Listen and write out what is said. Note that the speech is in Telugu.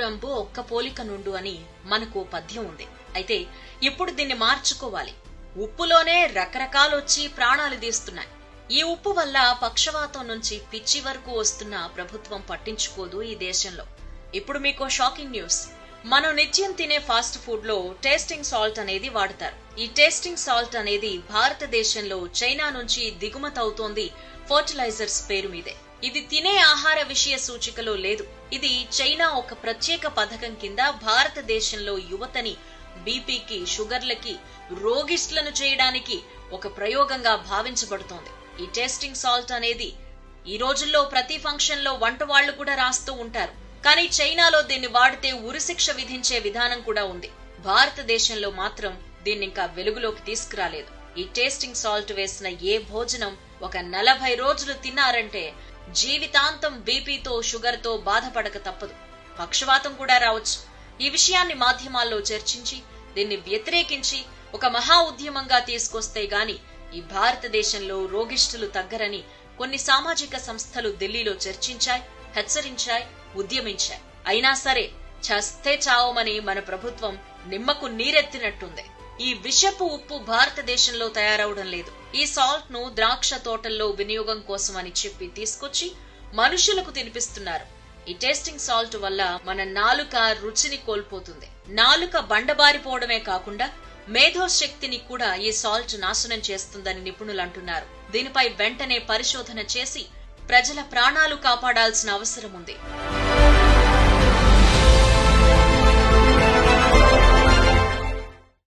వెంబు ఒక్క పోలిక నుండు అని మనకు పద్యం ఉంది. అయితే ఇప్పుడు దీన్ని మార్చుకోవాలి. ఉప్పులోనే రకరకాలొచ్చి ప్రాణాలు తీస్తున్నాయి. ఈ ఉప్పు వల్ల పక్షవాతం నుంచి పిచ్చి వరకు వస్తున్న ప్రభుత్వం పట్టించుకోదు ఈ దేశంలో. ఇప్పుడు మీకో షాకింగ్ న్యూస్. మనం నిత్యం తినే ఫాస్ట్ ఫుడ్ లో టేస్టింగ్ సాల్ట్ అనేది వాడతారు. ఈ టేస్టింగ్ సాల్ట్ అనేది భారతదేశంలో చైనా నుంచి దిగుమతి అవుతోంది ఫర్టిలైజర్స్ పేరు మీదే. ఇది తినే ఆహార విషయ సూచికలో లేదు. ఇది చైనా ఒక ప్రత్యేక పథకం కింద భారతదేశంలో యువతని బీపీకి, షుగర్లకి, రోగిష్ట్లను చేయడానికి ఒక ప్రయోగంగా భావించబడుతోంది. ఈ టేస్టింగ్ సాల్ట్ అనేది ఈ రోజుల్లో ప్రతి ఫంక్షన్ లో వంట వాళ్లు కూడా రాస్తూ ఉంటారు. కానీ చైనాలో దీన్ని వాడితే ఉరిశిక్ష విధించే విధానం కూడా ఉంది. భారతదేశంలో మాత్రం దీన్ని ఇంకా వెలుగులోకి తీసుకురాలేదు. ఈ టేస్టింగ్ సాల్ట్ వేసిన ఏ భోజనం ఒక 40 రోజులు తిన్నారంటే జీవితాంతం బీపీతో, షుగర్ తో బాధపడక తప్పదు. పక్షవాతం కూడా రావచ్చు. ఈ విషయాన్ని మాధ్యమాల్లో చర్చించి దీన్ని వ్యతిరేకించి ఒక మహా ఉద్యమంగా తీసుకొస్తే గాని ఈ భారతదేశంలో రోగిష్ఠులు తగ్గరని కొన్ని సామాజిక సంస్థలు ఢిల్లీలో చర్చించాయి, హెచ్చరించాయి, ఉద్యమించాయి. అయినా సరే చస్తే చావమని మన ప్రభుత్వం నిమ్మకు నీరెత్తినట్టుంది. ఈ విషపు ఉప్పు భారతదేశంలో తయారవడం లేదు. ఈ సాల్ట్ ను ద్రాక్ష తోటల్లో వినియోగం కోసమని చెప్పి తీసుకొచ్చి మనుషులకు తినిపిస్తున్నారు. ఈ టేస్టింగ్ సాల్ట్ వల్ల మన నాలుక రుచిని కోల్పోతుంది. నాలుక బండబారిపోవడమే కాకుండా మేధోశక్తిని కూడా ఈ సాల్ట్ నాశనం చేస్తుందని నిపుణులు అంటున్నారు. దీనిపై వెంటనే పరిశోధన చేసి ప్రజల ప్రాణాలు కాపాడాల్సిన అవసరం ఉంది.